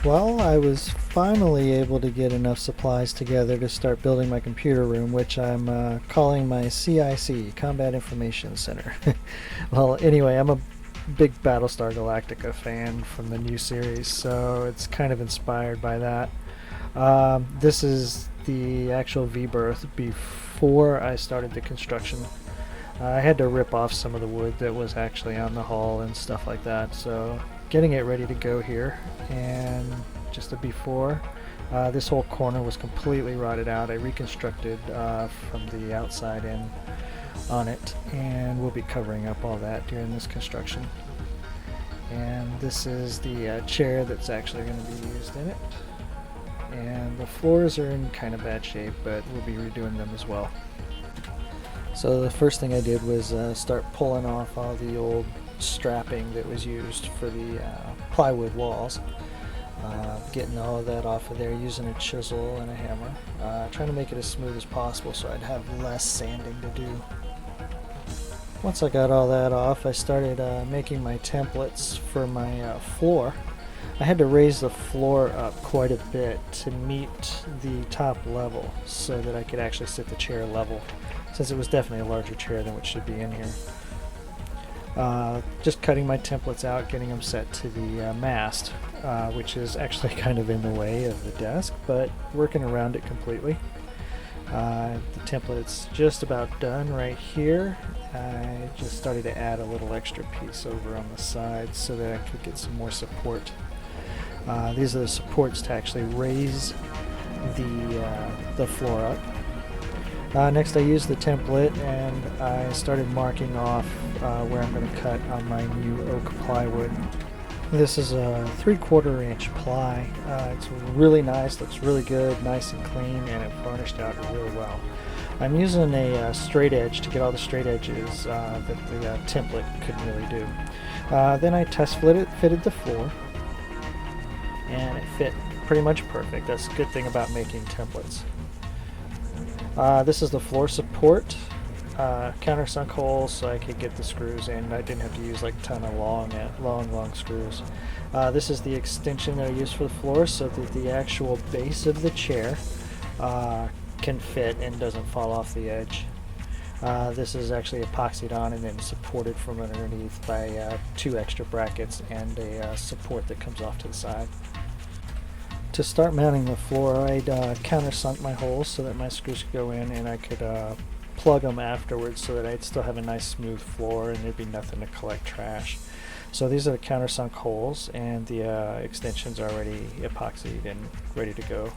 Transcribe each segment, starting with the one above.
Well, I was finally able to get enough supplies together to start building my computer room, which I'm calling my CIC, Combat Information Center. Well, anyway, I'm a big Battlestar Galactica fan from the new series, so it's kind of inspired by that. This is the actual V-berth before I started the construction. I had to rip off some of the wood that was actually on the hull and stuff like that, so getting it ready to go here. And just a before, this whole corner was completely rotted out. I reconstructed from the outside in on it, and we'll be covering up all that during this construction. And this is the chair that's actually going to be used in it. And the floors are in kind of bad shape, but we'll be redoing them as well. So the first thing I did was start pulling off all the old strapping that was used for the plywood walls. Getting all of that off of there using a chisel and a hammer. Trying to make it as smooth as possible so I'd have less sanding to do. Once I got all that off, I started making my templates for my floor. I had to raise the floor up quite a bit to meet the top level so that I could actually sit the chair level, since it was definitely a larger chair than what should be in here. Just cutting my templates out, getting them set to the mast, which is actually kind of in the way of the desk, but working around it completely. The template's just about done right here. I just started to add a little extra piece over on the side so that I could get some more support. These are the supports to actually raise the floor up. Next I used the template and I started marking off where I'm going to cut on my new oak plywood. This is a 3/4 inch ply. It's really nice, looks really good, nice and clean, and it varnished out really well. I'm using a straight edge to get all the straight edges that the template couldn't really do. Then I test fitted the floor, and it fit pretty much perfect. That's a good thing about making templates. This is the floor support, countersunk holes so I could get the screws in. I didn't have to use like a ton of long screws. This is the extension that I use for the floor so that the actual base of the chair can fit and doesn't fall off the edge. This is actually epoxied on and then supported from underneath by 2 extra brackets and a support that comes off to the side. To start mounting the floor, I'd countersunk my holes so that my screws could go in and I could plug them afterwards so that I'd still have a nice smooth floor and there'd be nothing to collect trash. So these are the countersunk holes, and the extensions are already epoxied and ready to go.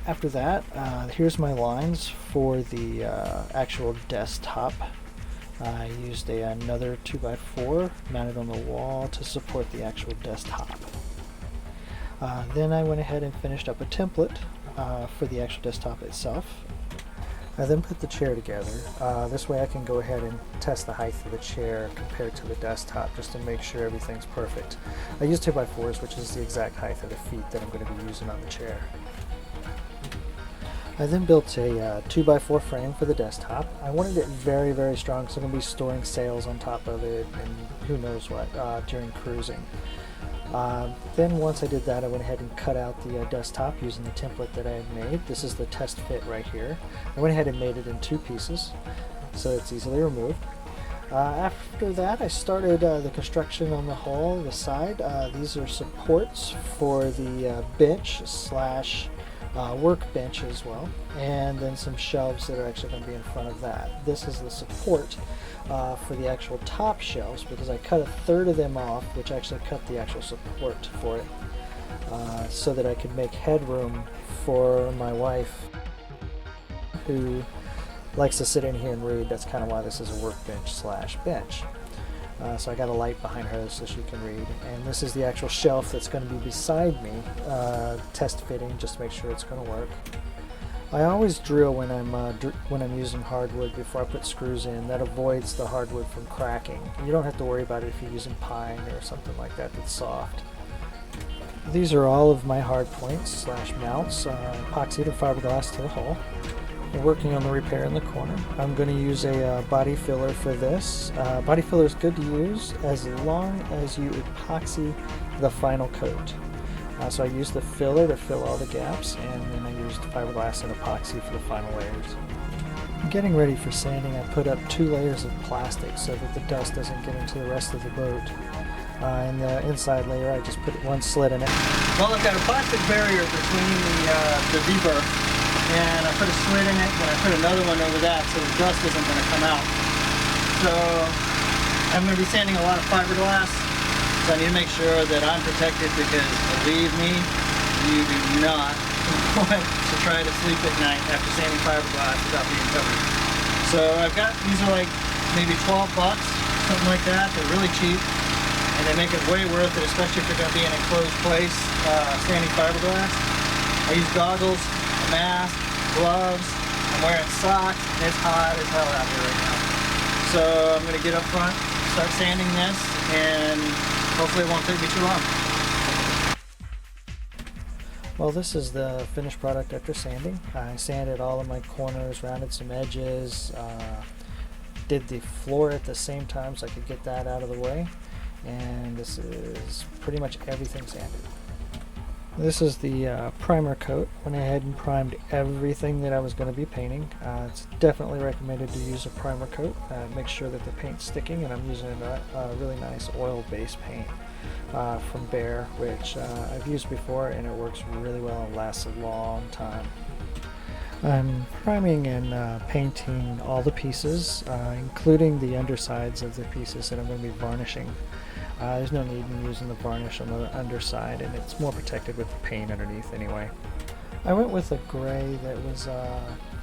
After that, here's my lines for the actual desktop. I used another 2x4 mounted on the wall to support the actual desktop. Then I went ahead and finished up a template for the actual desktop itself. I then put the chair together. This way I can go ahead and test the height of the chair compared to the desktop just to make sure everything's perfect. I used 2x4s, which is the exact height of the feet that I'm going to be using on the chair. I then built a 2x4 frame for the desktop. I wanted it very, very strong because I'm going to be storing sails on top of it and who knows what during cruising. Then once I did that, I went ahead and cut out the desktop using the template that I had made. This is the test fit right here. I went ahead and made it in 2 pieces so it's easily removed. After that, I started the construction on the hull, the side. These are supports for the bench slash workbench as well, and then some shelves that are actually going to be in front of that. This is the support for the actual top shelves because I cut 1/3 of them off, which actually cut the actual support for it, so that I could make headroom for my wife who likes to sit in here and read. That's kind of why this is a workbench slash bench. So I got a light behind her so she can read, and this is the actual shelf that's going to be beside me, test fitting just to make sure it's going to work. I always drill when I'm using hardwood before I put screws in. That avoids the hardwood from cracking. You don't have to worry about it if you're using pine or something like that that's soft. These are all of my hard points slash mounts, epoxied or fiberglass to the hull. We're working on the repair in the corner. I'm going to use a body filler for this. Body filler is good to use as long as you epoxy the final coat. So I used the filler to fill all the gaps, and then I used fiberglass and epoxy for the final layers. Getting ready for sanding, I put up 2 layers of plastic so that the dust doesn't get into the rest of the boat. In the inside layer, I just put 1 slit in it. Well, I've got a plastic barrier between the V-berth, and I put a slit in it, and I put another one over that so the dust isn't going to come out. So I'm going to be sanding a lot of fiberglass, so I need to make sure that I'm protected, because believe me, you do not want to try to sleep at night after sanding fiberglass without being covered. So I've got, these are like maybe 12 bucks, something like that. They're really cheap, and they make it way worth it, especially if you're going to be in an enclosed place sanding fiberglass. I use goggles, a mask, gloves, I'm wearing socks, and it's hot as hell out here right now. So I'm going to get up front, start sanding this, and hopefully it won't take me too long. Well, this is the finished product after sanding. I sanded all of my corners, rounded some edges, did the floor at the same time so I could get that out of the way, and this is pretty much everything sanded. This is the primer coat. Went ahead and primed everything that I was going to be painting. It's definitely recommended to use a primer coat. Make sure that the paint's sticking, and I'm using a really nice oil-based paint from Behr, which I've used before, and it works really well and lasts a long time. I'm priming and painting all the pieces, including the undersides of the pieces that I'm going to be varnishing. There's no need in using the varnish on the underside, and it's more protected with the paint underneath anyway. I went with a gray that was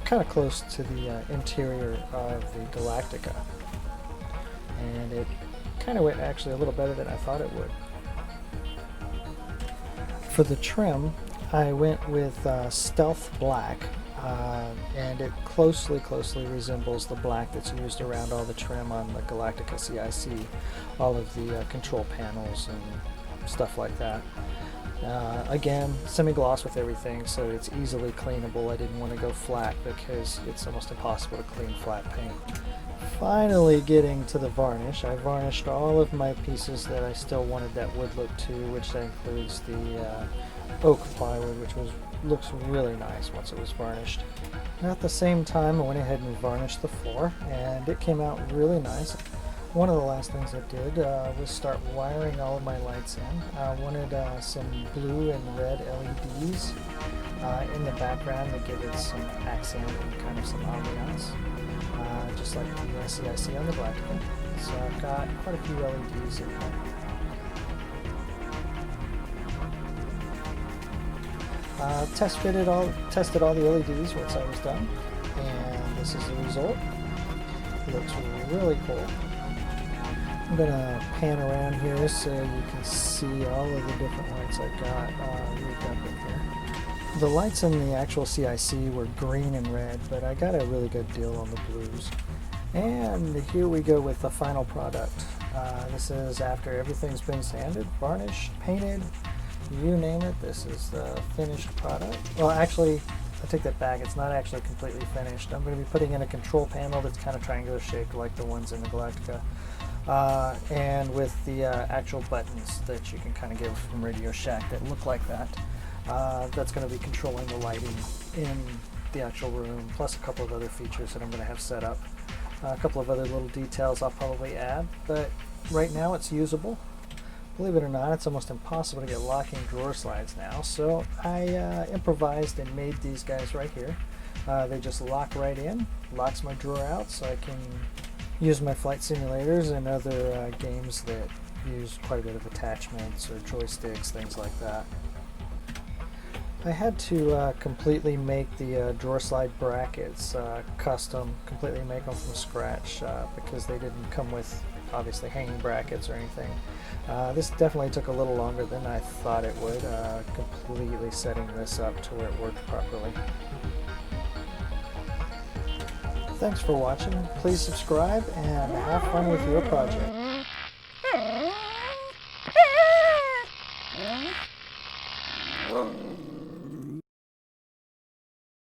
kind of close to the interior of the Galactica, and it kind of went actually a little better than I thought it would. For the trim, I went with Stealth Black, and it closely resembles the black that's used around all the trim on the Galactica CIC, all of the control panels and stuff like that. Again, semi-gloss with everything, so it's easily cleanable. I didn't want to go flat because it's almost impossible to clean flat paint. Finally getting to the varnish, I varnished all of my pieces that I still wanted that wood look to, which includes the oak plywood, which looks really nice once it was varnished. And at the same time, I went ahead and varnished the floor, and it came out really nice. One of the last things I did was start wiring all of my lights in. I wanted some blue and red LEDs in the background to give it some accent and kind of some ambiance, just like the CIC on the Galactica. So I've got quite a few LEDs in there. Tested all the LEDs once I was done, and this is the result. It looks really cool. I'm going to pan around here so you can see all of the different lights I've got rigged up in here. The lights in the actual CIC were green and red, but I got a really good deal on the blues. And here we go with the final product. This is after everything's been sanded, varnished, painted, you name it. This is the finished product. Well, actually, I take that back. It's not actually completely finished. I'm going to be putting in a control panel that's kind of triangular shaped like the ones in the Galactica. And with the actual buttons that you can kind of get from Radio Shack that look like that. That's going to be controlling the lighting in the actual room, plus a couple of other features that I'm going to have set up. A couple of other little details I'll probably add, but right now it's usable. Believe it or not, it's almost impossible to get locking drawer slides now, so I improvised and made these guys right here. They just lock right in, locks my drawer out, so I can use my flight simulators and other games that use quite a bit of attachments or joysticks, things like that. I had to completely make the drawer slide brackets custom, completely make them from scratch because they didn't come with obviously hanging brackets or anything. This definitely took a little longer than I thought it would, completely setting this up to where it worked properly. Thanks for watching. Please subscribe and have fun with your project.